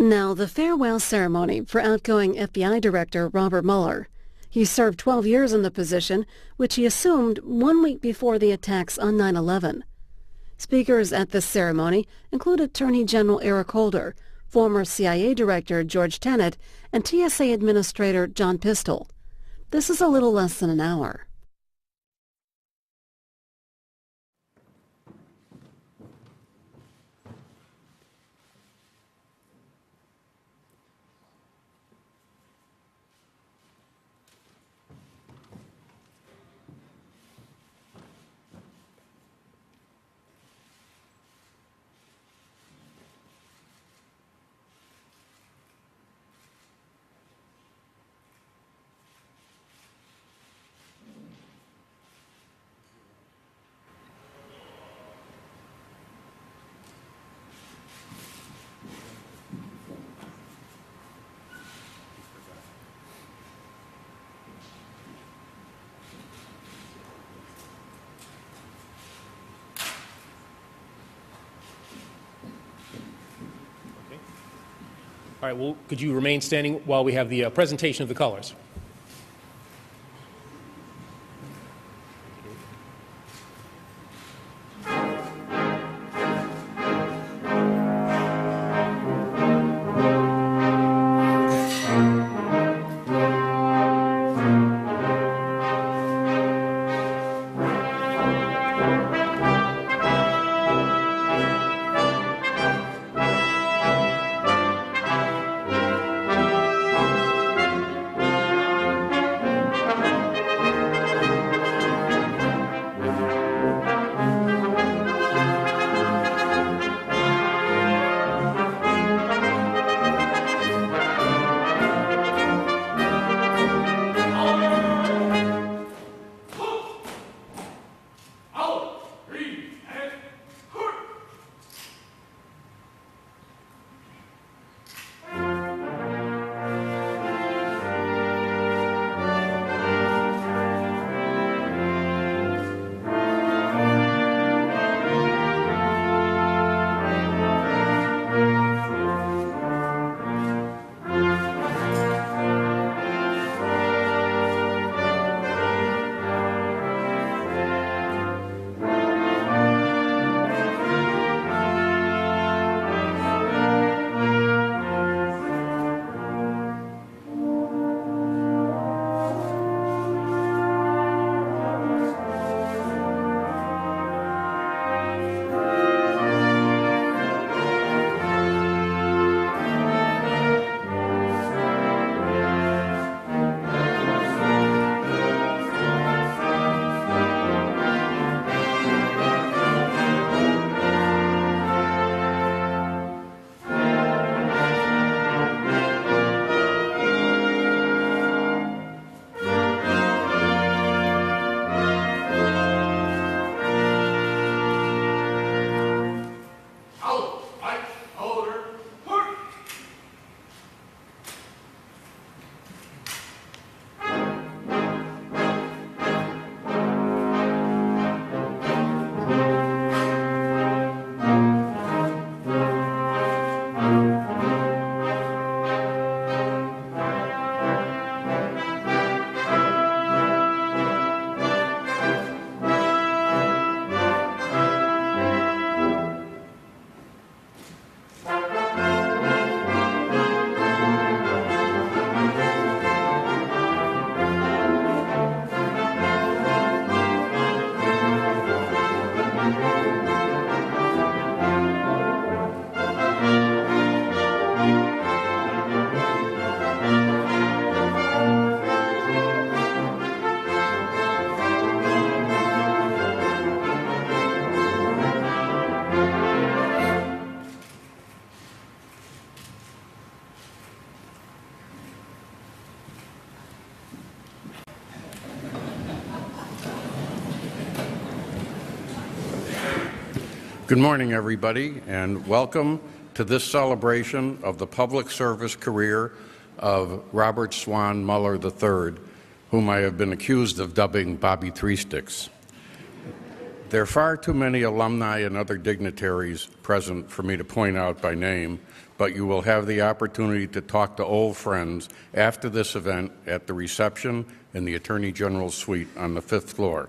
Now, the farewell ceremony for outgoing FBI Director Robert Mueller. He served 12 years in the position, which he assumed 1 week before the attacks on 9/11. Speakers at this ceremony include Attorney General Eric Holder, former CIA Director George Tenet, and TSA Administrator John Pistole. This is a little less than an hour. All right, well, could you remain standing while we have the presentation of the colors? Good morning, everybody, and welcome to this celebration of the public service career of Robert Swan Mueller III, whom I have been accused of dubbing Bobby Three Sticks. There are far too many alumni and other dignitaries present for me to point out by name, but you will have the opportunity to talk to old friends after this event at the reception in the Attorney General's suite on the 5th floor.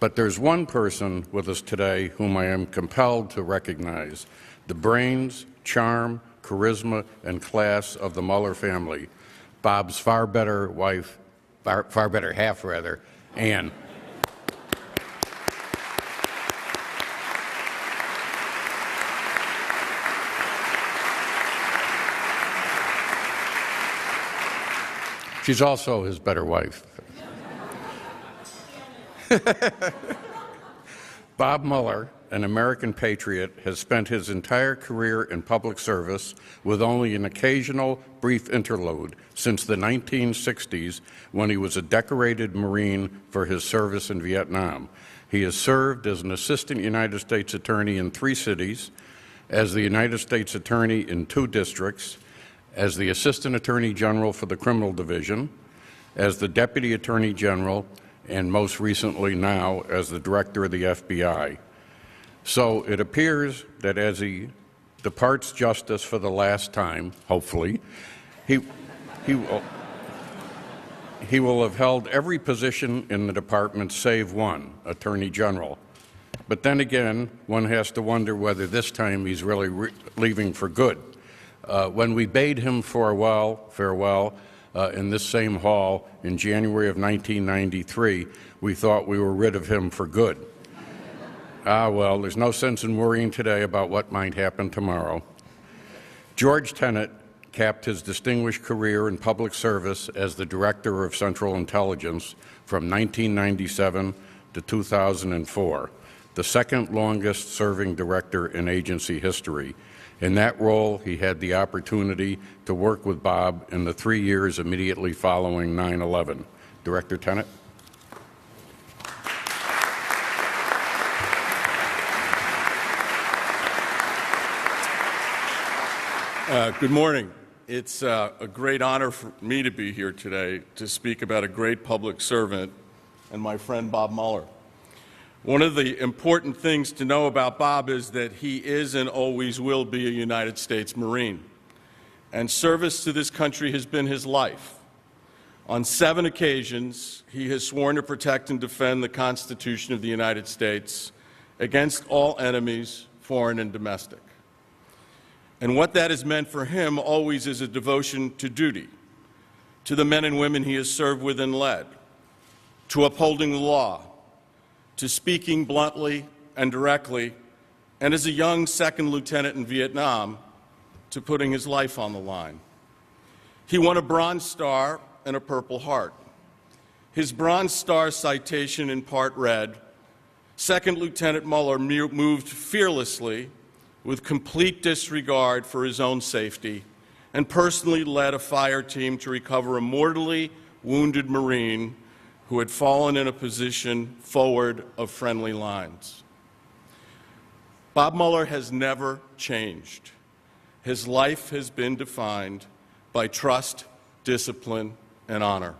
But there's one person with us today whom I am compelled to recognize, the brains, charm, charisma, and class of the Mueller family, Bob's far better half, Anne. She's also his better wife. Bob Mueller, an American patriot, has spent his entire career in public service with only an occasional brief interlude since the 1960s when he was a decorated Marine for his service in Vietnam. He has served as an assistant United States attorney in 3 cities, as the United States attorney in 2 districts, as the Assistant Attorney General for the Criminal Division, as the Deputy Attorney General, and most recently now as the Director of the FBI. So it appears that as he departs justice for the last time, hopefully, he will have held every position in the department save one, Attorney General. But then again, one has to wonder whether this time he's really leaving for good. When we bade him farewell in this same hall in January of 1993, we thought we were rid of him for good. Well, there's no sense in worrying today about what might happen tomorrow. George Tenet capped his distinguished career in public service as the Director of Central Intelligence from 1997 to 2004, the second longest serving director in agency history. In that role, he had the opportunity to work with Bob in the 3 years immediately following 9/11. Director Tenet. Good morning. It's a great honor for me to be here today to speak about a great public servant and my friend Bob Mueller. One of the important things to know about Bob is that he is and always will be a United States Marine, and service to this country has been his life. On 7 occasions, he has sworn to protect and defend the Constitution of the United States against all enemies, foreign and domestic. And what that has meant for him always is a devotion to duty, to the men and women he has served with and led, to upholding the law, to speaking bluntly and directly, and as a young second lieutenant in Vietnam, to putting his life on the line. He won a Bronze Star and a Purple Heart. His Bronze Star citation in part read, "Second Lieutenant Mueller moved fearlessly with complete disregard for his own safety and personally led a fire team to recover a mortally wounded Marine who had fallen in a position forward of friendly lines." Bob Mueller has never changed. His life has been defined by trust, discipline, and honor.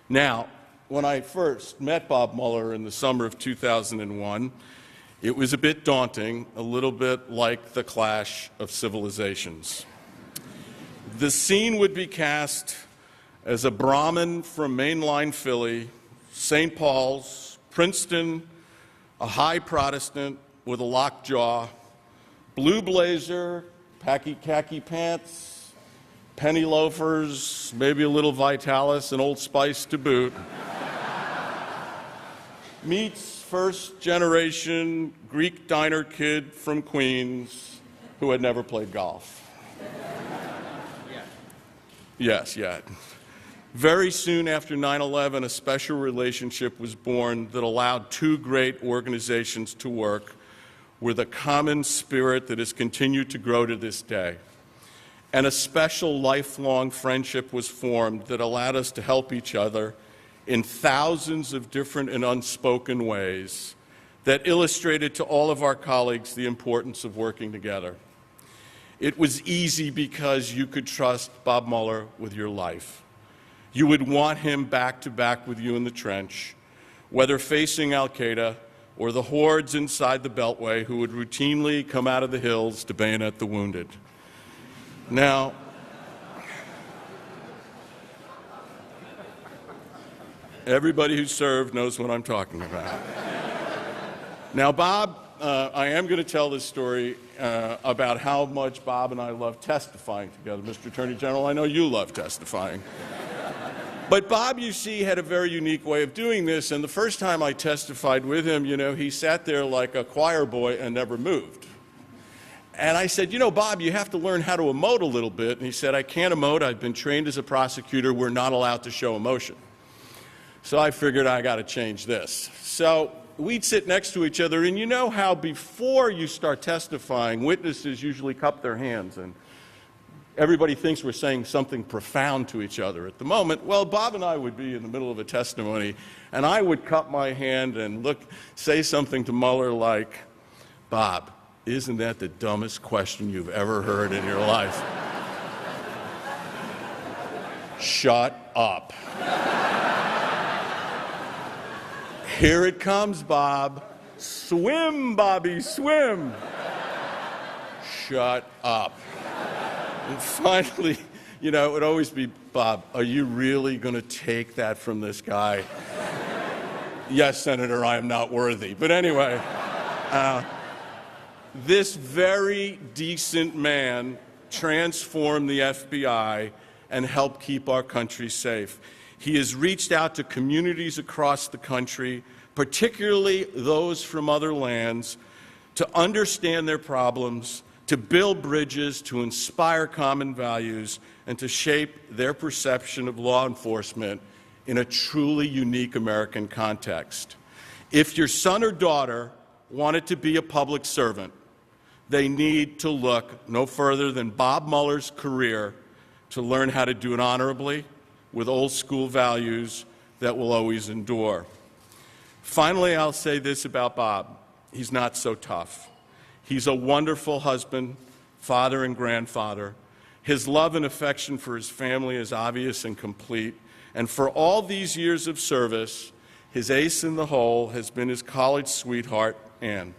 Now, when I first met Bob Mueller in the summer of 2001, it was a bit daunting, a little bit like the clash of civilizations. The scene would be cast as a Brahmin from mainline Philly, St. Paul's, Princeton, a high Protestant with a locked jaw, blue blazer, khaki pants, penny loafers, maybe a little Vitalis and Old Spice to boot, meets first-generation Greek diner kid from Queens who had never played golf. Yes, yet. Very soon after 9/11, a special relationship was born that allowed 2 great organizations to work with a common spirit that has continued to grow to this day. And a special lifelong friendship was formed that allowed us to help each other in thousands of different and unspoken ways that illustrated to all of our colleagues the importance of working together. It was easy because you could trust Bob Mueller with your life. You would want him back to back with you in the trench, whether facing al-Qaeda or the hordes inside the Beltway who would routinely come out of the hills to bayonet the wounded. Now, everybody who served knows what I'm talking about. Now, Bob, I am going to tell this story about how much Bob and I love testifying together. Mr. Attorney General, I know you love testifying. But Bob, you see, had a very unique way of doing this, and the first time I testified with him, you know, he sat there like a choir boy and never moved. And I said, you know, Bob, you have to learn how to emote a little bit. And he said, I can't emote. I've been trained as a prosecutor. We're not allowed to show emotion. So I figured I got to change this. So we'd sit next to each other, and you know how before you start testifying, witnesses usually cup their hands, and everybody thinks we're saying something profound to each other at the moment. Well, Bob and I would be in the middle of a testimony, and I would cup my hand and say something to Mueller like, Bob, isn't that the dumbest question you've ever heard in your life? Shut up. Here it comes, Bob. Swim, Bobby, swim. Shut up. And finally, you know, it would always be, Bob, are you really going to take that from this guy? Yes, Senator, I am not worthy. But anyway, this very decent man transformed the FBI and helped keep our country safe. He has reached out to communities across the country, particularly those from other lands, to understand their problems, to build bridges, to inspire common values, and to shape their perception of law enforcement in a truly unique American context. If your son or daughter wanted to be a public servant, they need to look no further than Bob Mueller's career to learn how to do it honorably, with old school values that will always endure. Finally, I'll say this about Bob. He's not so tough. He's a wonderful husband, father, and grandfather. His love and affection for his family is obvious and complete. And for all these years of service, his ace in the hole has been his college sweetheart, Ann.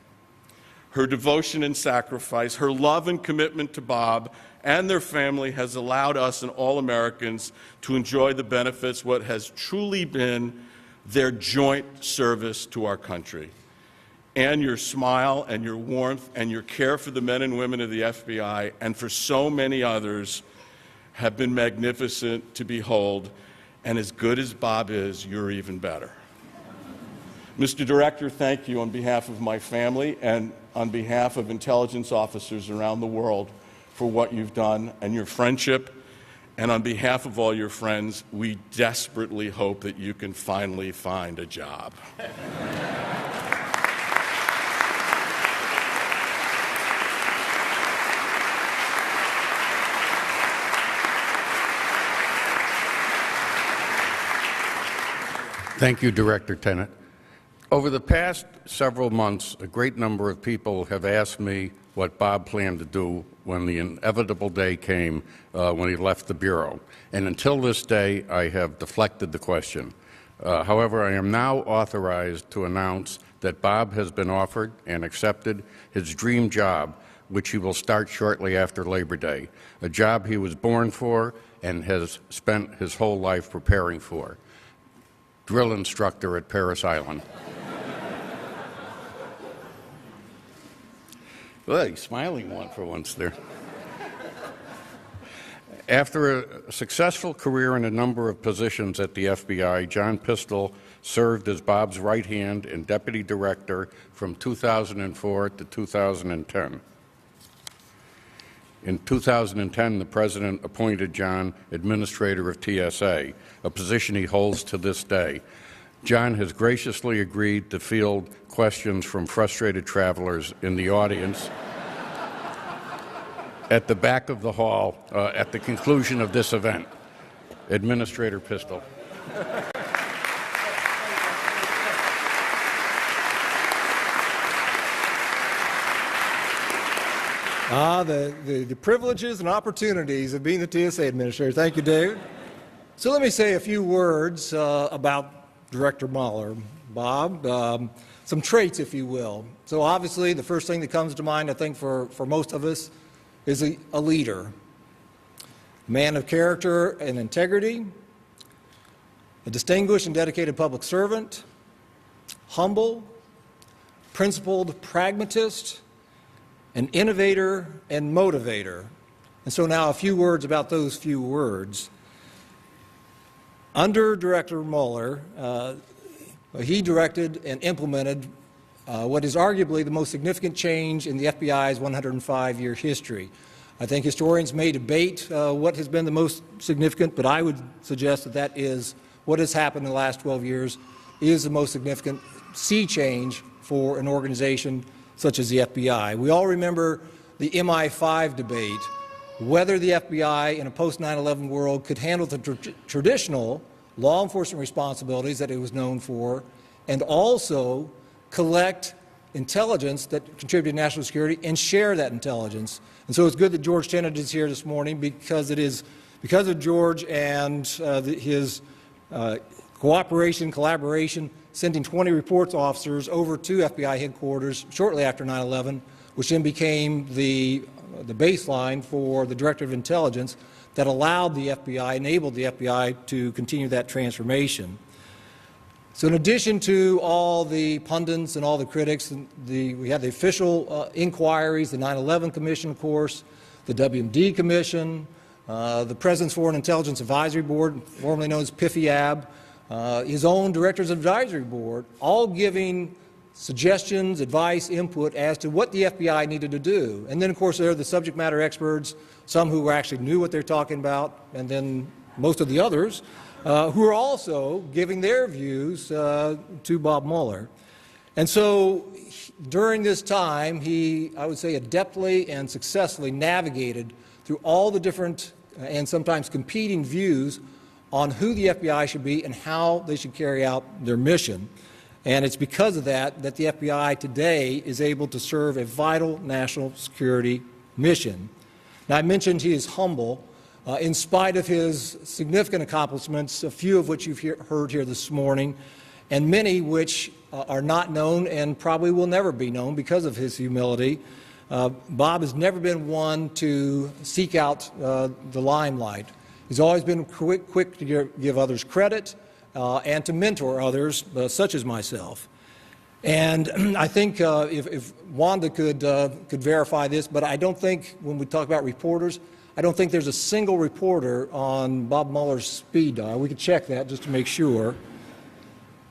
Her devotion and sacrifice, her love and commitment to Bob and their family has allowed us and all Americans to enjoy the benefits what has truly been their joint service to our country. And your smile and your warmth and your care for the men and women of the FBI and for so many others have been magnificent to behold. And as good as Bob is, you're even better. Mr. Director, thank you on behalf of my family and on behalf of intelligence officers around the world for what you've done and your friendship. And on behalf of all your friends, we desperately hope that you can finally find a job. Thank you, Director Tenet. Over the past several months, a great number of people have asked me what Bob planned to do when the inevitable day came when he left the Bureau. And until this day, I have deflected the question. However, I am now authorized to announce that Bob has been offered and accepted his dream job, which he will start shortly after Labor Day, a job he was born for and has spent his whole life preparing for. Drill instructor at Parris Island. Well, he's smiling one for once there. After a successful career in a number of positions at the FBI, John Pistol served as Bob's right hand and deputy director from 2004 to 2010. In 2010, the President appointed John administrator of TSA, a position he holds to this day. John has graciously agreed to field questions from frustrated travelers in the audience at the back of the hall at the conclusion of this event. Administrator Pistol. The privileges and opportunities of being the TSA administrator. Thank you, David. So let me say a few words about Director Mueller. Bob, traits, if you will. So obviously, the first thing that comes to mind, I think, for most of us is a leader, a man of character and integrity, a distinguished and dedicated public servant, humble, principled pragmatist, an innovator and motivator. And so now a few words about those few words. Under Director Mueller, he directed and implemented what is arguably the most significant change in the FBI's 105-year history. I think historians may debate what has been the most significant, but I would suggest that that is what has happened in the last 12 years is the most significant sea change for an organization such as the FBI. We all remember the MI5 debate, whether the FBI in a post-9/11 world could handle the traditional law enforcement responsibilities that it was known for, and also collect intelligence that contributed to national security and share that intelligence. And so it's good that George Tenet is here this morning, because it is because of George and his cooperation, collaboration, sending 20 reports officers over to FBI headquarters shortly after 9/11, which then became the baseline for the Director of Intelligence that allowed the FBI, enabled the FBI to continue that transformation. So in addition to all the pundits and all the critics, we had the official inquiries, the 9/11 Commission, of course, the WMD Commission, the President's Foreign Intelligence Advisory Board, formerly known as PIFIAB, his own Directors Advisory Board, all giving suggestions, advice, input as to what the FBI needed to do. And then, of course, there are the subject matter experts, some who actually knew what they're talking about, and then most of the others who are also giving their views to Bob Mueller. And so during this time, he, I would say, adeptly and successfully navigated through all the different and sometimes competing views on who the FBI should be and how they should carry out their mission. And it's because of that that the FBI today is able to serve a vital national security mission. Now, I mentioned he is humble. In spite of his significant accomplishments, a few of which you've heard here this morning, and many which are not known and probably will never be known because of his humility, Bob has never been one to seek out the limelight. He's always been quick to give others credit and to mentor others, such as myself. And I think if Wanda could verify this, but I don't think when we talk about reporters, I don't think there's a single reporter on Bob Mueller's speed dial. We could check that just to make sure.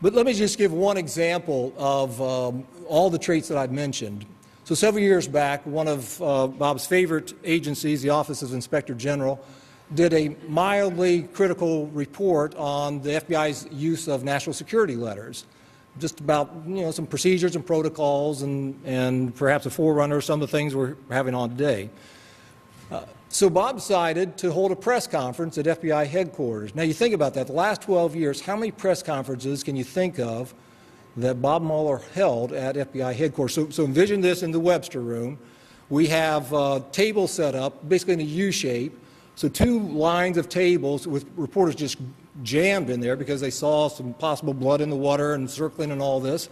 But let me just give one example of all the traits that I've mentioned. So several years back, one of Bob's favorite agencies, the Office of Inspector General, did a mildly critical report on the FBI's use of national security letters, just about some procedures and protocols and perhaps a forerunner of some of the things we're having on today. So Bob decided to hold a press conference at FBI headquarters. Now you think about that, the last 12 years, how many press conferences can you think of that Bob Mueller held at FBI headquarters? So envision this in the Webster room. We have tables set up basically in a U shape. So two lines of tables with reporters just jammed in there because they saw some possible blood in the water and circling and all this.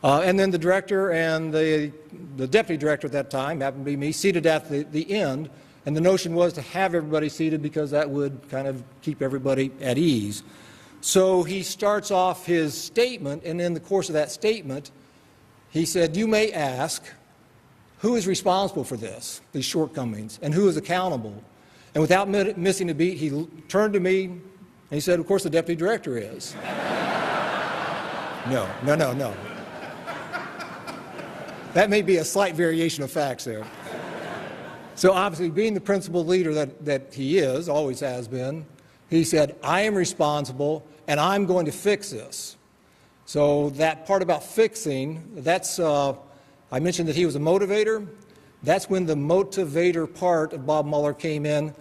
And then the director and the deputy director at that time, happened to be me, seated at the end. And the notion was to have everybody seated because that would kind of keep everybody at ease. So he starts off his statement, and in the course of that statement, he said, "You may ask, who is responsible for this, these shortcomings, and who is accountable?" And without missing a beat, he turned to me and he said, "Of course, the deputy director is." No. That may be a slight variation of facts there. So obviously, being the principal leader that he is, always has been, he said, "I am responsible and I'm going to fix this." So that part about fixing, that's, I mentioned that he was a motivator. That's when the motivator part of Bob Mueller came in,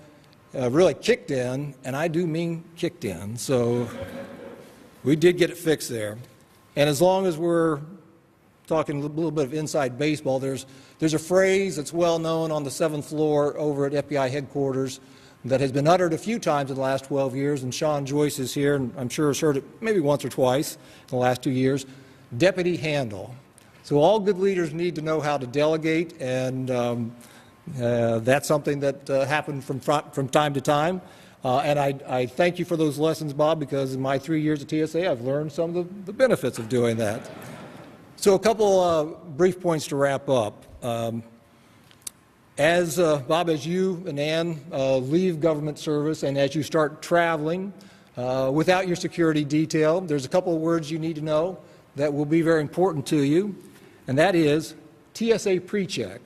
really kicked in, and I do mean kicked in. So we did get it fixed there. And as long as we're talking a little bit of inside baseball, there's a phrase that's well known on the 7th floor over at FBI headquarters that has been uttered a few times in the last 12 years, and Sean Joyce is here, and I'm sure has heard it maybe once or twice in the last 2 years. deputy handle. So all good leaders need to know how to delegate, and that's something that happened from time to time. And I thank you for those lessons, Bob, because in my 3 years at TSA, I've learned some of the benefits of doing that. So a couple brief points to wrap up. Bob, as you and Ann leave government service and as you start traveling without your security detail, there's a couple of words you need to know that will be very important to you, and that is TSA pre-check.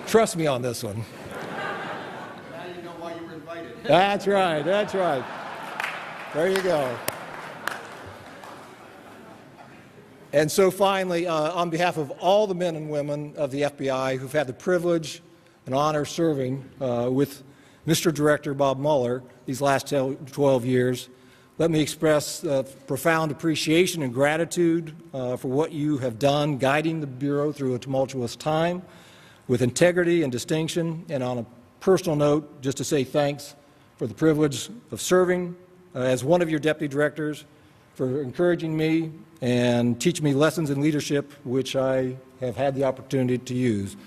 Trust me on this one. Now you know why you were invited. That's right, that's right. There you go. And so finally, on behalf of all the men and women of the FBI who've had the privilege and honor serving with Mr. Director Bob Mueller these last 12 years, let me express profound appreciation and gratitude for what you have done guiding the Bureau through a tumultuous time with integrity and distinction. And on a personal note, just to say thanks for the privilege of serving as one of your deputy directors, for encouraging me and teaching me lessons in leadership which I have had the opportunity to use.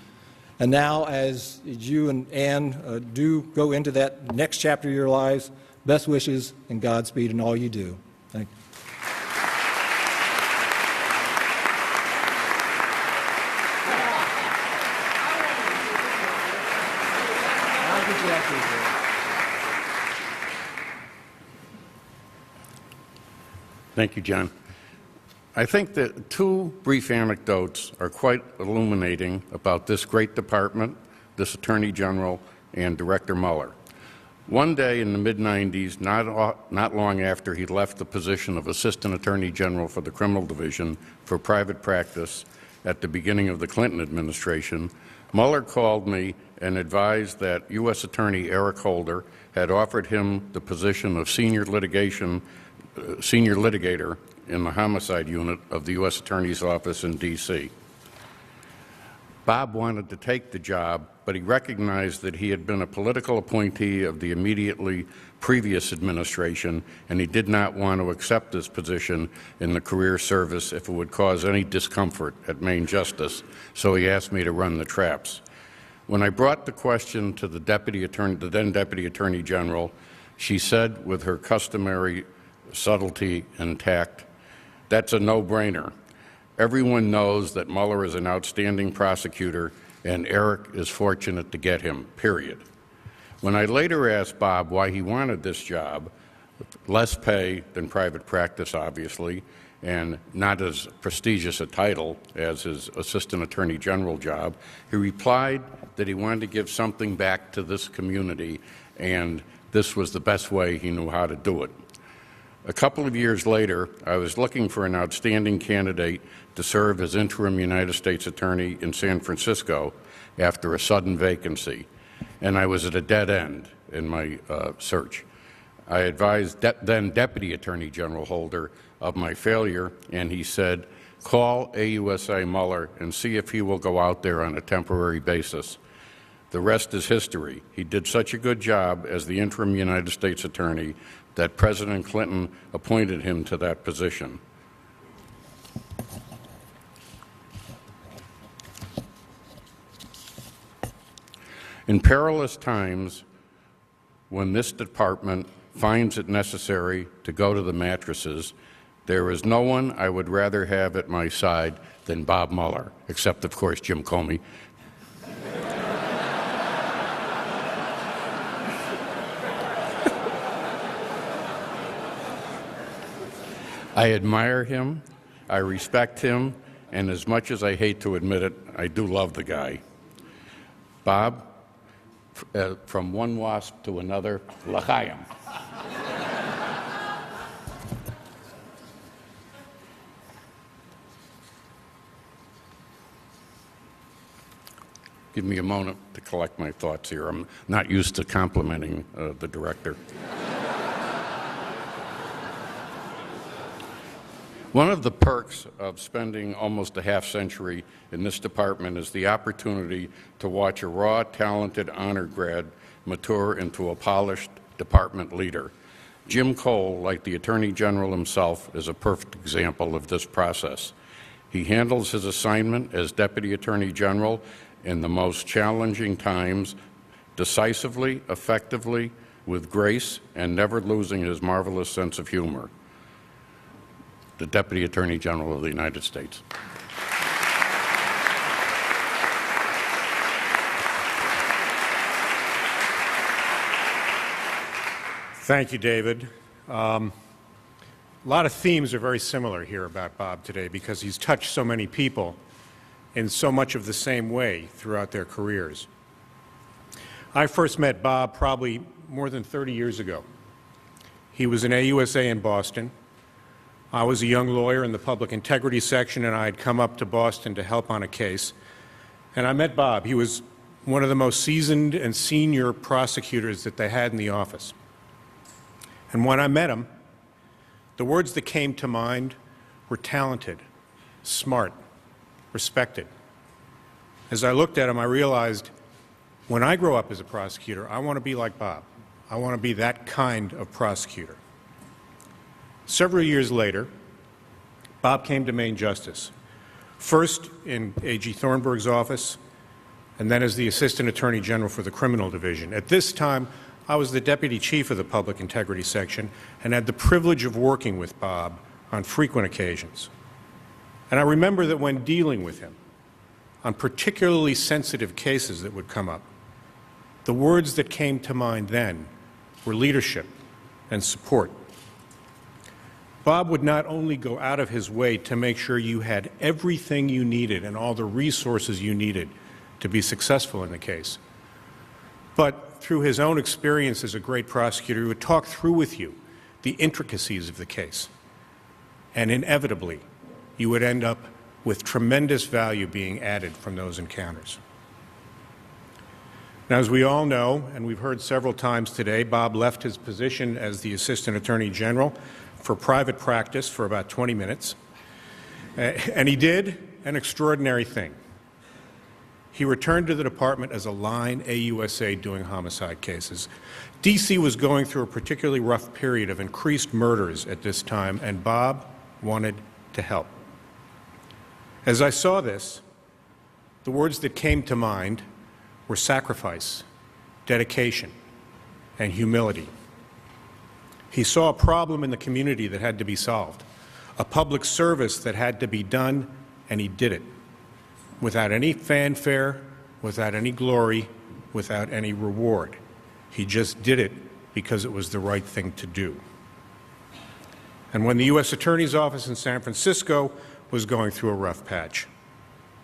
And now, as you and Ann do go into that next chapter of your lives, best wishes and Godspeed in all you do. Thank you. Thank you, John. I think that two brief anecdotes are quite illuminating about this great department, this Attorney General, and Director Mueller. One day in the mid-90s, not long after he left the position of Assistant Attorney General for the Criminal Division for private practice at the beginning of the Clinton administration, Mueller called me and advised that U.S. Attorney Eric Holder had offered him the position of senior litigator in the homicide unit of the U.S. Attorney's Office in D.C. Bob wanted to take the job, but he recognized that he had been a political appointee of the immediately previous administration, and he did not want to accept this position in the career service if it would cause any discomfort at Main Justice, so he asked me to run the traps. When I brought the question to the then Deputy Attorney General, she said with her customary subtlety and tact, "That's a no-brainer. Everyone knows that Mueller is an outstanding prosecutor, and Eric is fortunate to get him, period." When I later asked Bob why he wanted this job, less pay than private practice, obviously, and not as prestigious a title as his Assistant Attorney General job, he replied that he wanted to give something back to this community, and this was the best way he knew how to do it. A couple of years later, I was looking for an outstanding candidate to serve as interim United States Attorney in San Francisco after a sudden vacancy, and I was at a dead end in my search. I advised then Deputy Attorney General Holder of my failure, and he said, "Call AUSA Mueller and see if he will go out there on a temporary basis." The rest is history. He did such a good job as the interim United States Attorney that President Clinton appointed him to that position. In perilous times, when this department finds it necessary to go to the mattresses, there is no one I would rather have at my side than Bob Mueller, except, of course, Jim Comey. I admire him, I respect him, and as much as I hate to admit it, I do love the guy. Bob, from one wasp to another, l'chaim. Give me a moment to collect my thoughts here. I'm not used to complimenting the director. One of the perks of spending almost a half-century in this department is the opportunity to watch a raw, talented honor grad mature into a polished department leader. Jim Cole, like the Attorney General himself, is a perfect example of this process. He handles his assignment as Deputy Attorney General in the most challenging times decisively, effectively, with grace, and never losing his marvelous sense of humor. The Deputy Attorney General of the United States. Thank you, David. A lot of themes are very similar here about Bob today because he's touched so many people in so much of the same way throughout their careers. I first met Bob probably more than 30 years ago. He was in AUSA in Boston. I was a young lawyer in the public integrity section, and I had come up to Boston to help on a case. And I met Bob. He was one of the most seasoned and senior prosecutors that they had in the office. And when I met him, the words that came to mind were talented, smart, respected. As I looked at him, I realized when I grow up as a prosecutor, I want to be like Bob. I want to be that kind of prosecutor. Several years later, Bob came to Maine Justice, first in A.G. Thornburg's office, and then as the Assistant Attorney General for the Criminal Division. At this time, I was the Deputy Chief of the Public Integrity Section and had the privilege of working with Bob on frequent occasions. And I remember that when dealing with him on particularly sensitive cases that would come up, the words that came to mind then were leadership and support. Bob would not only go out of his way to make sure you had everything you needed and all the resources you needed to be successful in the case, but through his own experience as a great prosecutor, he would talk through with you the intricacies of the case. And inevitably, you would end up with tremendous value being added from those encounters. Now, as we all know, and we've heard several times today, Bob left his position as the Assistant Attorney General for private practice for about 20 minutes. And he did an extraordinary thing. He returned to the department as a line AUSA doing homicide cases. D.C. was going through a particularly rough period of increased murders at this time, and Bob wanted to help. As I saw this, the words that came to mind were sacrifice, dedication, and humility. He saw a problem in the community that had to be solved, a public service that had to be done, and he did it. Without any fanfare, without any glory, without any reward. He just did it because it was the right thing to do. And when the U.S. Attorney's Office in San Francisco was going through a rough patch,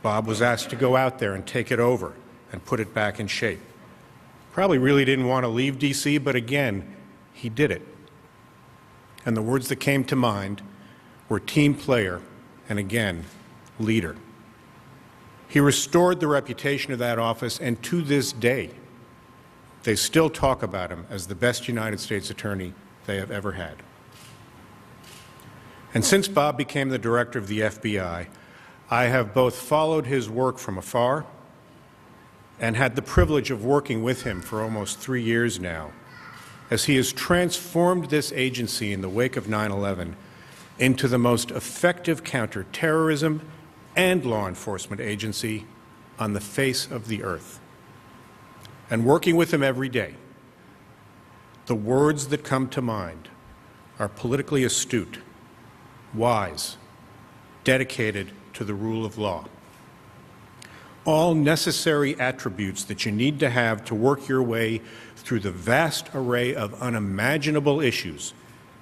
Bob was asked to go out there and take it over and put it back in shape. Probably really didn't want to leave D.C., but again, he did it. And the words that came to mind were team player and, again, leader. He restored the reputation of that office, and to this day, they still talk about him as the best United States attorney they have ever had. And since Bob became the director of the FBI, I have both followed his work from afar and had the privilege of working with him for almost 3 years now, as he has transformed this agency in the wake of 9/11 into the most effective counterterrorism and law enforcement agency on the face of the earth. And working with him every day, the words that come to mind are politically astute, wise, dedicated to the rule of law. All necessary attributes that you need to have to work your way through the vast array of unimaginable issues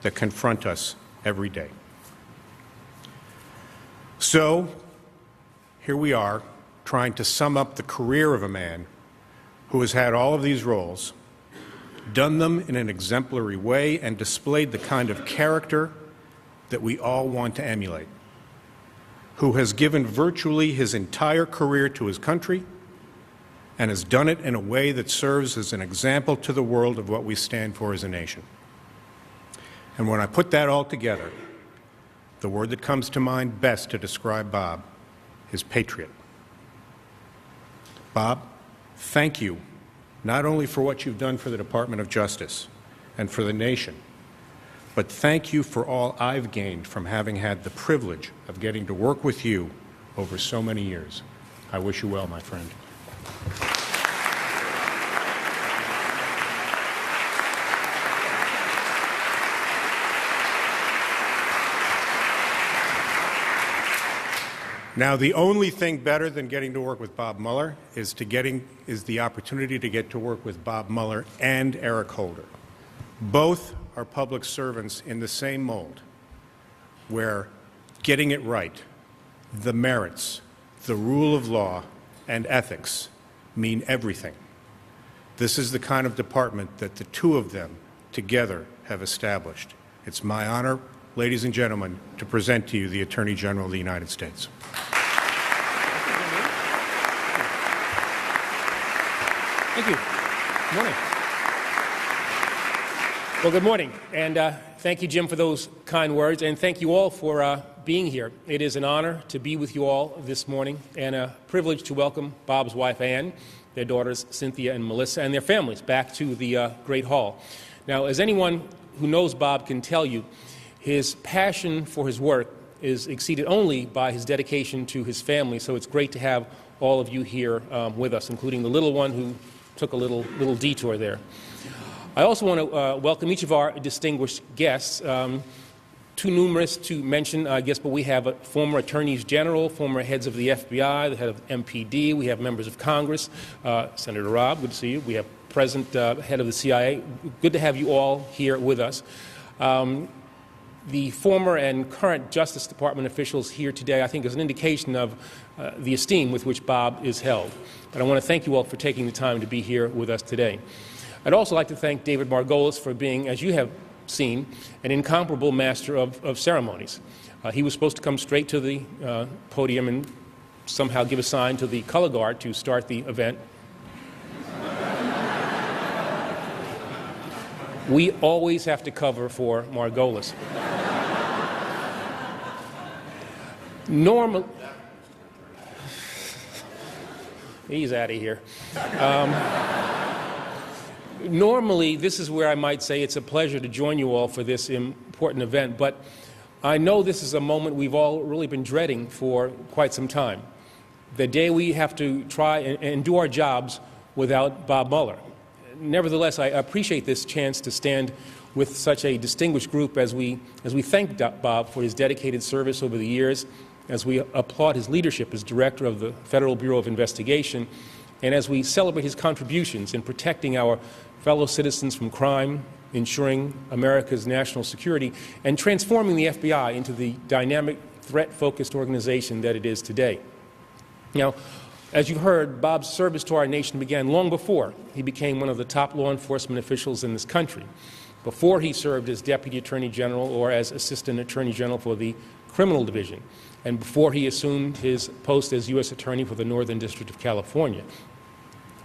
that confront us every day. So, here we are, trying to sum up the career of a man who has had all of these roles, done them in an exemplary way, and displayed the kind of character that we all want to emulate, who has given virtually his entire career to his country and has done it in a way that serves as an example to the world of what we stand for as a nation. And when I put that all together, the word that comes to mind best to describe Bob is patriot. Bob, thank you, not only for what you've done for the Department of Justice and for the nation, but thank you for all I've gained from having had the privilege of getting to work with you over so many years. I wish you well, my friend. Now, the only thing better than getting to work with Bob Mueller is the opportunity to get to work with Bob Mueller and Eric Holder. Both are public servants in the same mold, where getting it right, the merits, the rule of law, and ethics mean everything. This is the kind of department that the two of them together have established. It's my honor, ladies and gentlemen, to present to you the Attorney General of the United States. Thank you. Good morning. Well, good morning, and thank you, Jim, for those kind words, and thank you all for being here. It is an honor to be with you all this morning, and a privilege to welcome Bob's wife, Ann, their daughters, Cynthia and Melissa, and their families back to the Great Hall. Now, as anyone who knows Bob can tell you, his passion for his work is exceeded only by his dedication to his family, so it's great to have all of you here with us, including the little one who took a little detour there. I also want to welcome each of our distinguished guests. Too numerous to mention, I guess, but we have former attorneys general, former heads of the FBI, the head of MPD. We have members of Congress. Senator Robb, good to see you. We have present head of the CIA. Good to have you all here with us. The former and current Justice Department officials here today, I think, is an indication of the esteem with which Bob is held. But I want to thank you all for taking the time to be here with us today. I'd also like to thank David Margolis for being, as you have seen, an incomparable master of ceremonies. He was supposed to come straight to the podium and somehow give a sign to the color guard to start the event. We always have to cover for Margolis. He's out of here. Normally, this is where I might say it's a pleasure to join you all for this important event, but I know this is a moment we've all really been dreading for quite some time. The day we have to try and do our jobs without Bob Mueller. Nevertheless, I appreciate this chance to stand with such a distinguished group as we thank Bob for his dedicated service over the years, as we applaud his leadership as director of the Federal Bureau of Investigation, and as we celebrate his contributions in protecting our fellow citizens from crime, ensuring America's national security, and transforming the FBI into the dynamic, threat-focused organization that it is today. Now, as you've heard, Bob's service to our nation began long before he became one of the top law enforcement officials in this country, before he served as Deputy Attorney General or as Assistant Attorney General for the Criminal Division, and before he assumed his post as U.S. Attorney for the Northern District of California.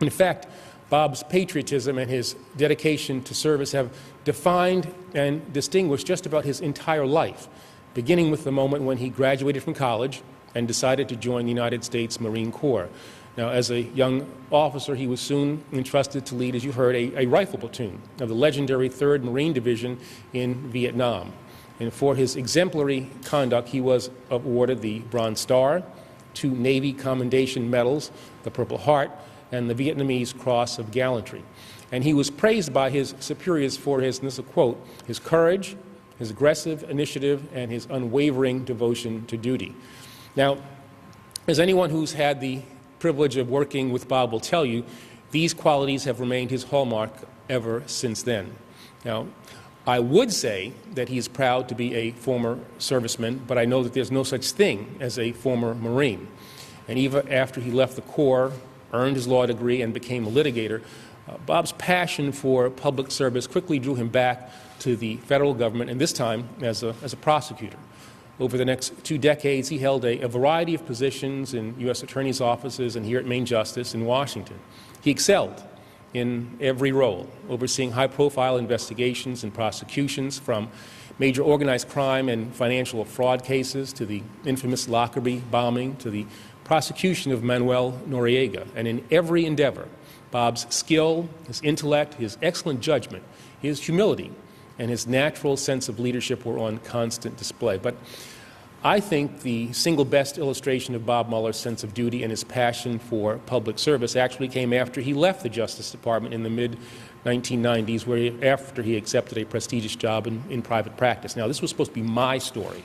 In fact, Bob's patriotism and his dedication to service have defined and distinguished just about his entire life, beginning with the moment when he graduated from college and decided to join the United States Marine Corps. Now, as a young officer, he was soon entrusted to lead, as you heard, a rifle platoon of the legendary 3rd Marine Division in Vietnam. And for his exemplary conduct, he was awarded the Bronze Star, 2 Navy Commendation Medals, the Purple Heart, and the Vietnamese Cross of Gallantry. And he was praised by his superiors for his, and this is a quote, his courage, his aggressive initiative, and his unwavering devotion to duty. Now, as anyone who's had the privilege of working with Bob will tell you, these qualities have remained his hallmark ever since then. Now, I would say that he is proud to be a former serviceman, but I know that there's no such thing as a former Marine. And even after he left the Corps, earned his law degree, and became a litigator, Bob's passion for public service quickly drew him back to the federal government, and this time as a prosecutor. Over the next 2 decades, he held a variety of positions in U.S. attorneys' offices and here at Main Justice in Washington. He excelled in every role, overseeing high-profile investigations and prosecutions from major organized crime and financial fraud cases to the infamous Lockerbie bombing to the prosecution of Manuel Noriega. And in every endeavor, Bob's skill, his intellect, his excellent judgment, his humility, and his natural sense of leadership were on constant display. But I think the single best illustration of Bob Mueller's sense of duty and his passion for public service actually came after he left the Justice Department in the mid-1990s, after he accepted a prestigious job in private practice. Now, this was supposed to be my story,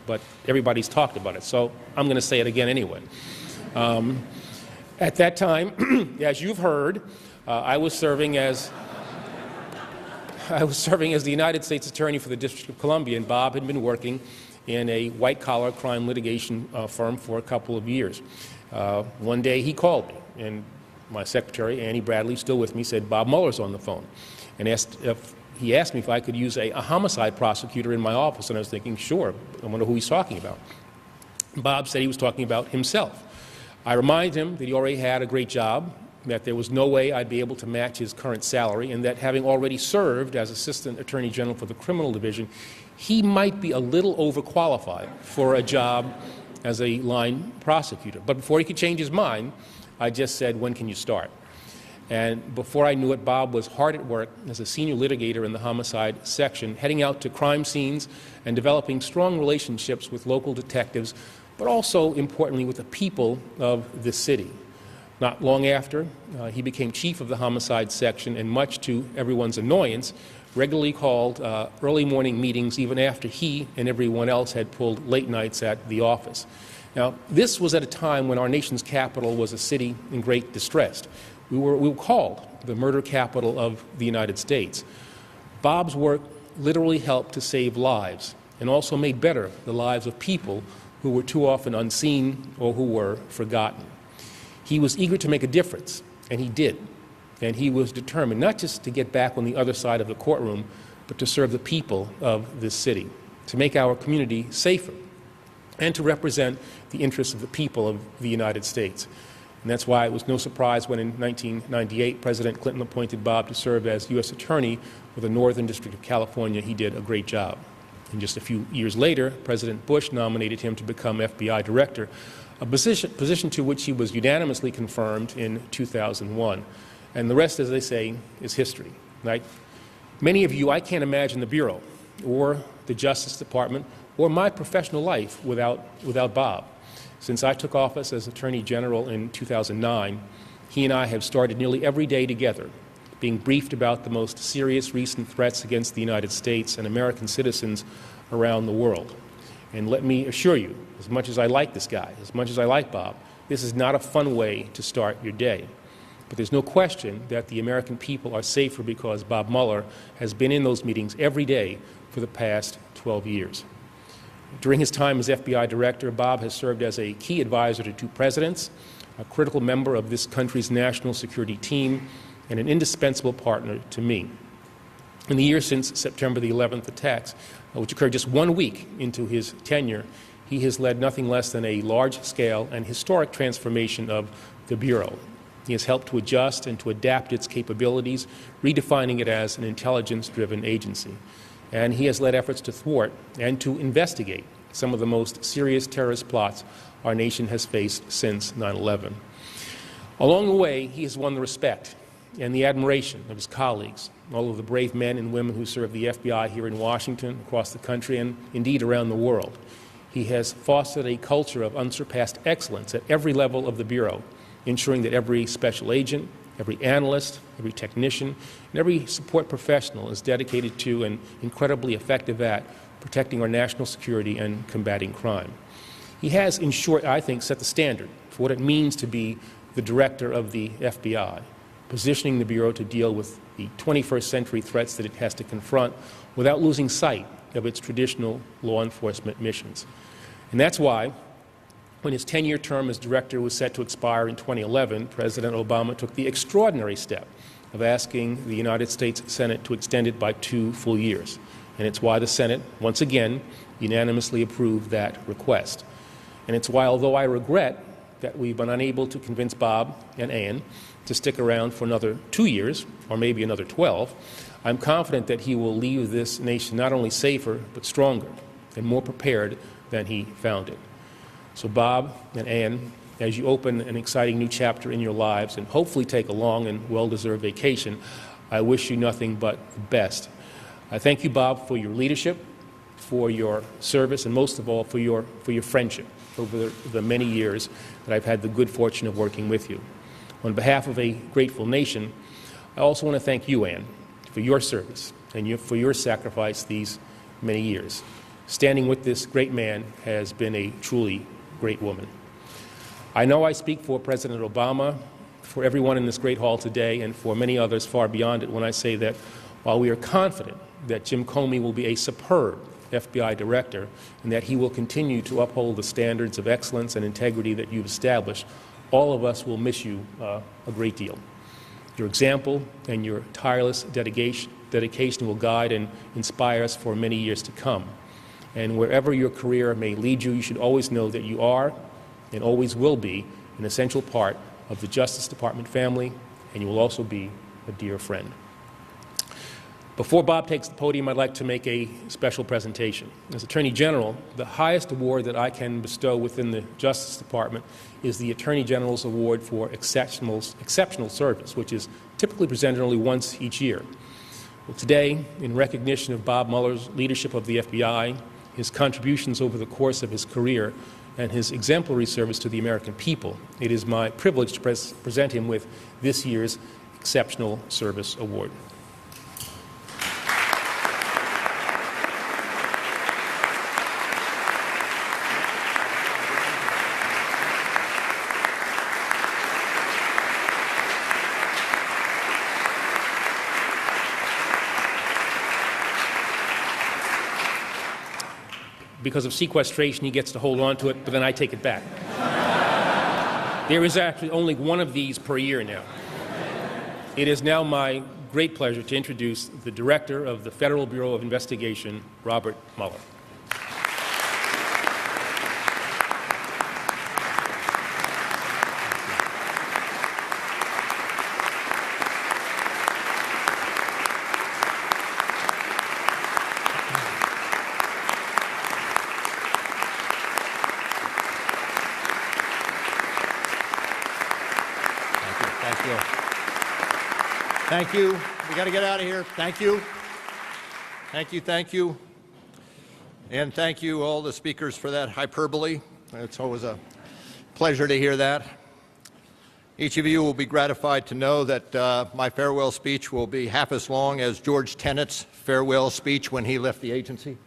but everybody's talked about it, so I'm going to say it again anyway. At that time, as you've heard, I was serving as the United States Attorney for the District of Columbia, and Bob had been working in a white-collar crime litigation firm for a couple of years. One day he called me, and my secretary, Annie Bradley, still with me, said, "Bob Mueller's on the phone," and he asked me if I could use a homicide prosecutor in my office, and I was thinking, sure, I wonder who he's talking about. Bob said he was talking about himself. I reminded him that he already had a great job, that there was no way I'd be able to match his current salary, and that having already served as Assistant Attorney General for the Criminal Division, he might be a little overqualified for a job as a line prosecutor. But before he could change his mind, I just said, "When can you start?" And before I knew it, Bob was hard at work as a senior litigator in the homicide section, heading out to crime scenes and developing strong relationships with local detectives, but also, importantly, with the people of the city. Not long after, he became chief of the homicide section, and much to everyone's annoyance, regularly called early morning meetings even after he and everyone else had pulled late nights at the office. Now, this was at a time when our nation's capital was a city in great distress. We were called the murder capital of the United States. Bob's work literally helped to save lives and also made better the lives of people who were too often unseen or who were forgotten. He was eager to make a difference, and he did. And he was determined not just to get back on the other side of the courtroom, but to serve the people of this city, to make our community safer, and to represent the interests of the people of the United States. And that's why it was no surprise when in 1998 President Clinton appointed Bob to serve as U.S. Attorney for the Northern District of California. He did a great job. And just a few years later, President Bush nominated him to become FBI Director, a position to which he was unanimously confirmed in 2001. And the rest, as they say, is history. Right? Many of you, I can't imagine the Bureau or the Justice Department or my professional life without Bob. Since I took office as Attorney General in 2009, he and I have started nearly every day together, being briefed about the most serious recent threats against the United States and American citizens around the world. And let me assure you, as much as I like this guy, as much as I like Bob, this is not a fun way to start your day. But there's no question that the American people are safer because Bob Mueller has been in those meetings every day for the past 12 years. During his time as FBI Director, Bob has served as a key advisor to two presidents, a critical member of this country's national security team, and an indispensable partner to me. In the years since September the 11th attacks, which occurred just 1 week into his tenure, he has led nothing less than a large-scale and historic transformation of the Bureau. He has helped to adjust and to adapt its capabilities, redefining it as an intelligence-driven agency. And he has led efforts to thwart and to investigate some of the most serious terrorist plots our nation has faced since 9/11. Along the way, he has won the respect and the admiration of his colleagues, all of the brave men and women who serve the FBI here in Washington, across the country, and indeed around the world. He has fostered a culture of unsurpassed excellence at every level of the Bureau, ensuring that every special agent, every analyst, every technician, and every support professional is dedicated to and incredibly effective at protecting our national security and combating crime. He has, in short, I think, set the standard for what it means to be the director of the FBI, positioning the Bureau to deal with the 21st century threats that it has to confront without losing sight of its traditional law enforcement missions. And that's why, when his 10-year term as director was set to expire in 2011, President Obama took the extraordinary step of asking the United States Senate to extend it by 2 full years. And it's why the Senate, once again, unanimously approved that request. And it's why, although I regret that we've been unable to convince Bob and Ann to stick around for another 2 years, or maybe another 12, I'm confident that he will leave this nation not only safer, but stronger and more prepared than he found it. So Bob and Ann, as you open an exciting new chapter in your lives and hopefully take a long and well-deserved vacation, I wish you nothing but the best. I thank you, Bob, for your leadership, for your service, and most of all, for your friendship over the many years that I've had the good fortune of working with you. On behalf of a grateful nation, I also want to thank you, Ann, for your service and for your sacrifice these many years. Standing with this great man has been a truly great woman. I know I speak for President Obama, for everyone in this great hall today, and for many others far beyond it when I say that while we are confident that Jim Comey will be a superb FBI director and that he will continue to uphold the standards of excellence and integrity that you've established, all of us will miss you a great deal. Your example and your tireless dedication will guide and inspire us for many years to come. And wherever your career may lead you, you should always know that you are and always will be an essential part of the Justice Department family, and you will also be a dear friend. Before Bob takes the podium, I'd like to make a special presentation. As Attorney General, the highest award that I can bestow within the Justice Department is the Attorney General's Award for Exceptional Service, which is typically presented only once each year. Well, today, in recognition of Bob Mueller's leadership of the FBI, his contributions over the course of his career, and his exemplary service to the American people, it is my privilege to present him with this year's Exceptional Service Award. Because of sequestration, he gets to hold on to it, but then I take it back. There is actually only one of these per year now. It is now my great pleasure to introduce the Director of the Federal Bureau of Investigation, Robert Mueller. Thank you. We got to get out of here. Thank you. Thank you. Thank you. And thank you, all the speakers, for that hyperbole. It's always a pleasure to hear that. Each of you will be gratified to know that my farewell speech will be half as long as George Tenet's farewell speech when he left the agency.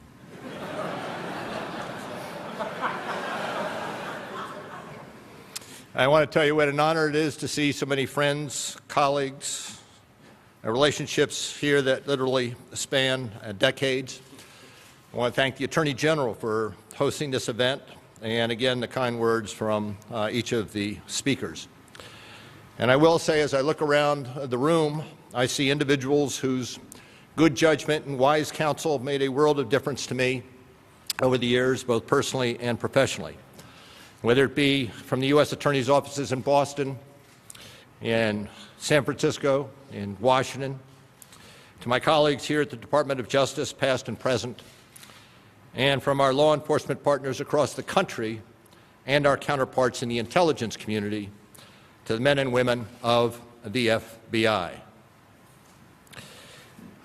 I want to tell you what an honor it is to see so many friends, colleagues, relationships here that literally span decades. I want to thank the Attorney General for hosting this event, and again, the kind words from each of the speakers. And I will say, as I look around the room, I see individuals whose good judgment and wise counsel have made a world of difference to me over the years, both personally and professionally. Whether it be from the U.S. Attorney's offices in Boston, in San Francisco, in Washington, to my colleagues here at the Department of Justice, past and present, and from our law enforcement partners across the country and our counterparts in the intelligence community, to the men and women of the FBI.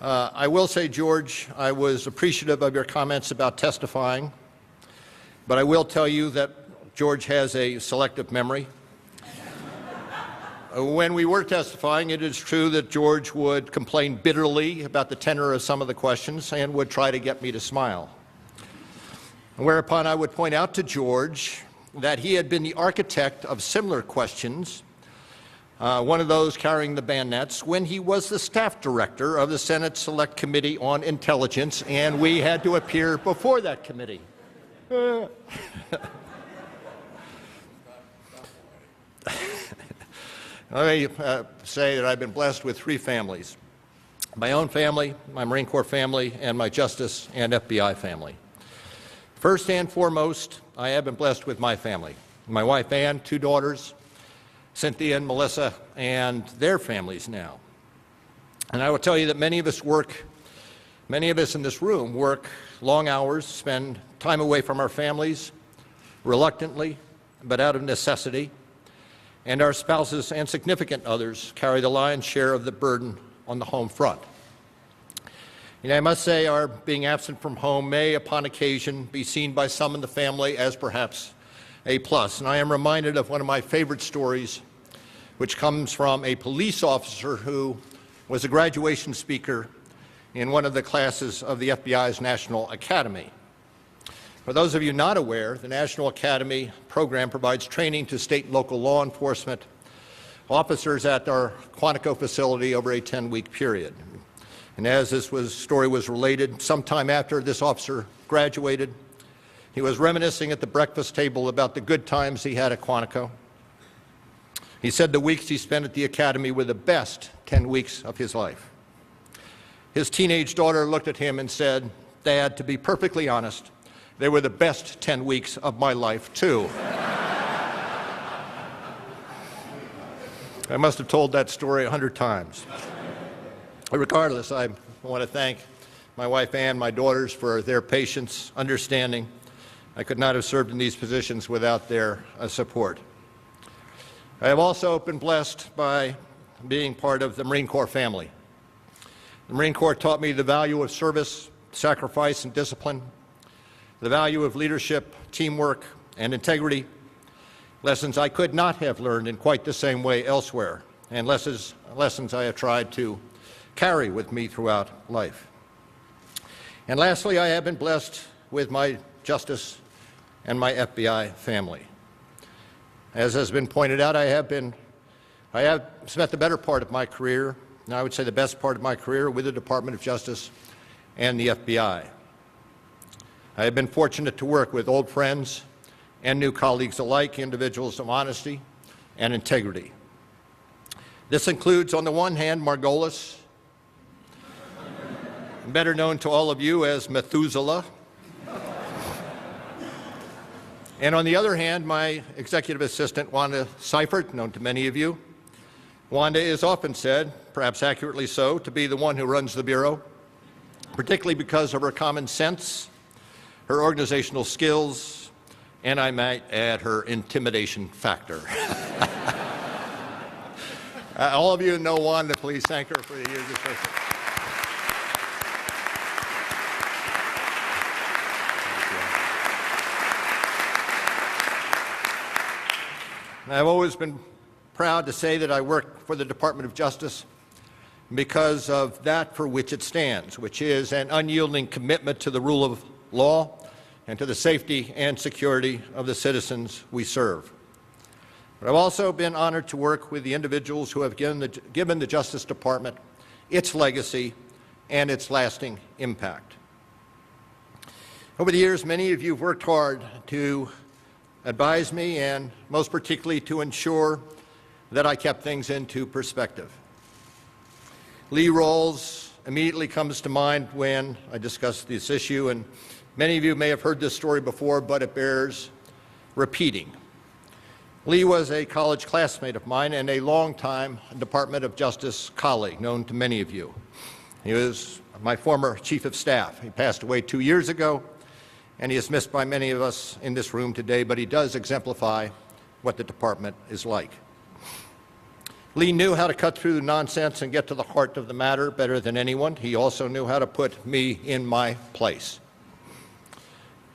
I will say, George, I was appreciative of your comments about testifying, but I will tell you that George has a selective memory. When we were testifying, it is true that George would complain bitterly about the tenor of some of the questions and would try to get me to smile. Whereupon I would point out to George that he had been the architect of similar questions, one of those carrying the bayonets, when he was the staff director of the Senate Select Committee on Intelligence, and we had to appear before that committee. Let me say that I've been blessed with three families: my own family, my Marine Corps family, and my Justice and FBI family. First and foremost, I have been blessed with my family. My wife Ann, two daughters, Cynthia and Melissa, and their families now. And I will tell you that many of us in this room work long hours, spend time away from our families, reluctantly, but out of necessity. And our spouses and significant others carry the lion's share of the burden on the home front. I must say our being absent from home may, upon occasion, be seen by some in the family as perhaps a plus. And I am reminded of one of my favorite stories, which comes from a police officer who was a graduation speaker in one of the classes of the FBI's National Academy. For those of you not aware, the National Academy program provides training to state and local law enforcement officers at our Quantico facility over a 10-week period. And as this story was related, sometime after this officer graduated, he was reminiscing at the breakfast table about the good times he had at Quantico. He said the weeks he spent at the academy were the best 10 weeks of his life. His teenage daughter looked at him and said, "Dad, to be perfectly honest, they were the best 10 weeks of my life, too." I must have told that story 100 times. Regardless, I want to thank my wife and my daughters for their patience, understanding. I could not have served in these positions without their support. I have also been blessed by being part of the Marine Corps family. The Marine Corps taught me the value of service, sacrifice, and discipline, the value of leadership, teamwork, and integrity, lessons I could not have learned in quite the same way elsewhere, and lessons I have tried to carry with me throughout life. And lastly, I have been blessed with my justice and my FBI family. As has been pointed out, I have spent the better part of my career, and I would say the best part of my career, with the Department of Justice and the FBI. I have been fortunate to work with old friends and new colleagues alike, individuals of honesty and integrity. This includes, on the one hand, Margolis, better known to all of you as Methuselah, and on the other hand, my executive assistant, Wanda Seifert, known to many of you. Wanda is often said, perhaps accurately so, to be the one who runs the Bureau, particularly because of her common sense, her organizational skills, and I might add her intimidation factor. All of you know Wanda. Please thank her for the years of service. I've always been proud to say that I work for the Department of Justice because of that for which it stands, which is an unyielding commitment to the rule of law and to the safety and security of the citizens we serve. But I've also been honored to work with the individuals who have given the Justice Department its legacy and its lasting impact. Over the years, many of you have worked hard to advise me, and most particularly to ensure that I kept things into perspective. Lee Rawls immediately comes to mind when I discuss this issue, and many of you may have heard this story before, but it bears repeating. Lee was a college classmate of mine and a longtime Department of Justice colleague, known to many of you. He was my former chief of staff. He passed away 2 years ago, and he is missed by many of us in this room today, but he does exemplify what the department is like. Lee knew how to cut through the nonsense and get to the heart of the matter better than anyone. He also knew how to put me in my place.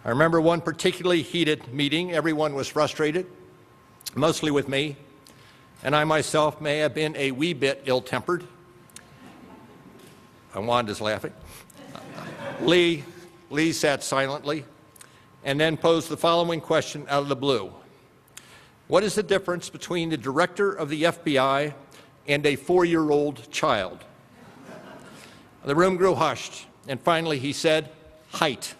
I remember one particularly heated meeting. Everyone was frustrated, mostly with me, and I myself may have been a wee bit ill-tempered. Wanda's laughing. Lee sat silently and then posed the following question out of the blue. What is the difference between the director of the FBI and a 4-year-old child? The room grew hushed, and finally he said, height.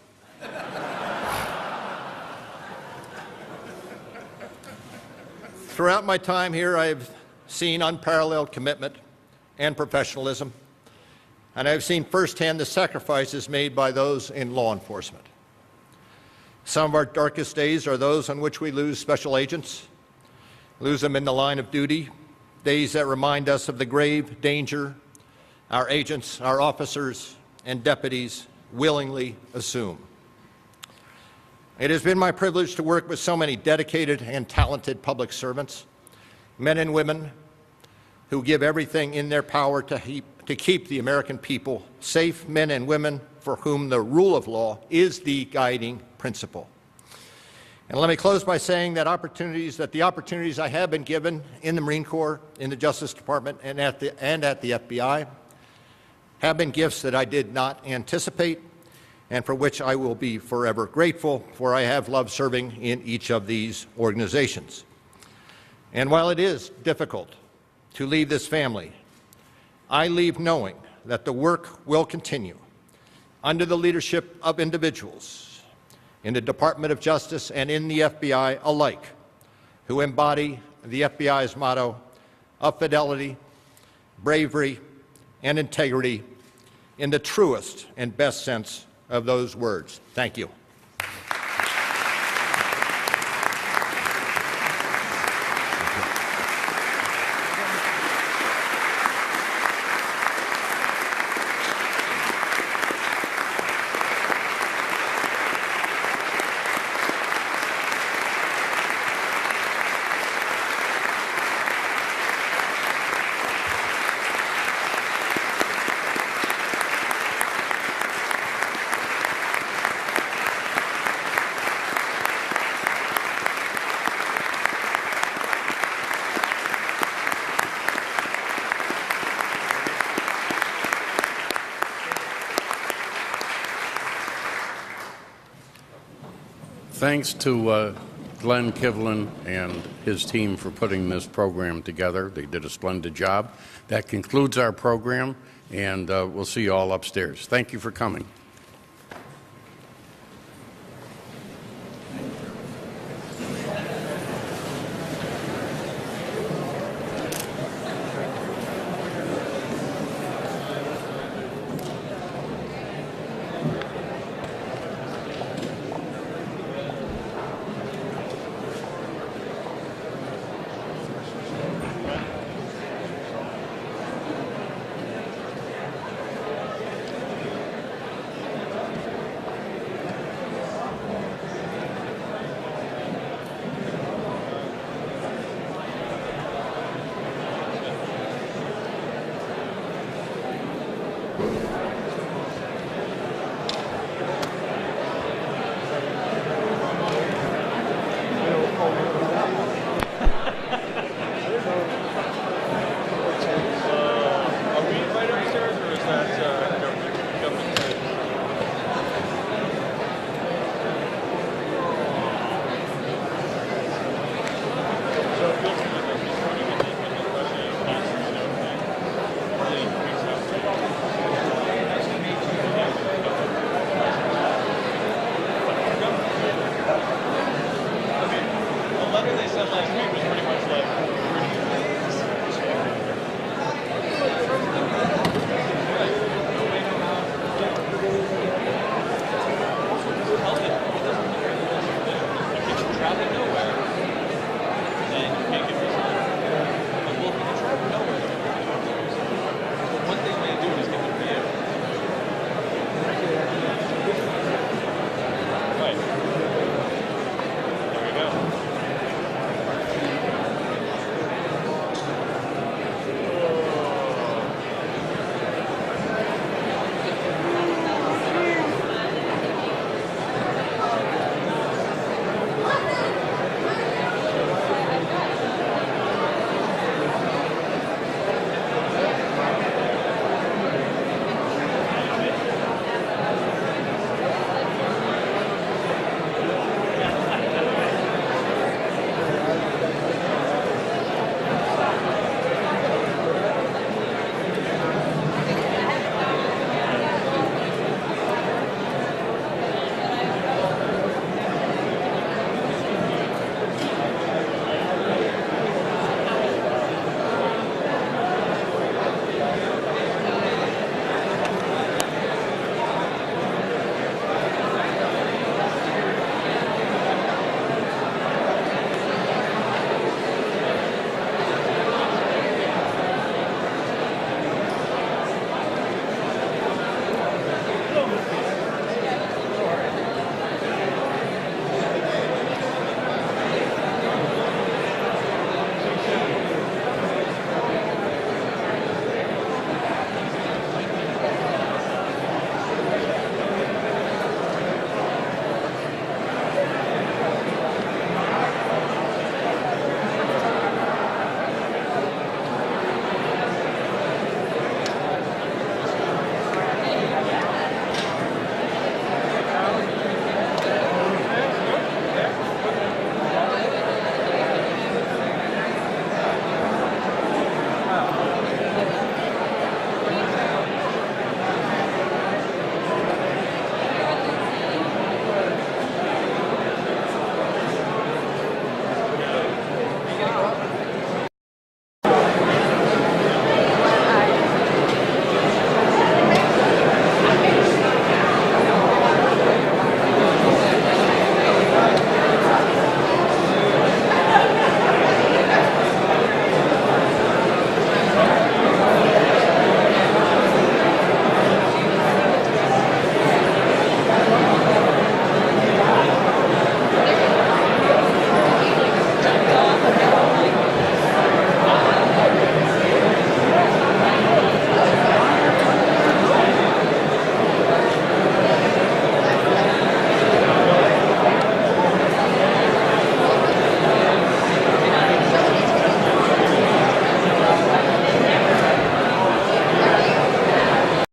Throughout my time here, I have seen unparalleled commitment and professionalism, and I've seen firsthand the sacrifices made by those in law enforcement. Some of our darkest days are those on which we lose special agents, lose them in the line of duty, days that remind us of the grave danger our agents, our officers, and deputies willingly assume. It has been my privilege to work with so many dedicated and talented public servants, men and women who give everything in their power to to keep the American people safe, men and women for whom the rule of law is the guiding principle. And let me close by saying that the opportunities I have been given in the Marine Corps, in the Justice Department, and at the FBI have been gifts that I did not anticipate and for which I will be forever grateful, for I have loved serving in each of these organizations. And while it is difficult to leave this family, I leave knowing that the work will continue under the leadership of individuals in the Department of Justice and in the FBI alike, who embody the FBI's motto of fidelity, bravery, and integrity in the truest and best sense of those words. Thank you. Thanks to Glenn Kivlin and his team for putting this program together. They did a splendid job. That concludes our program, and we'll see you all upstairs. Thank you for coming.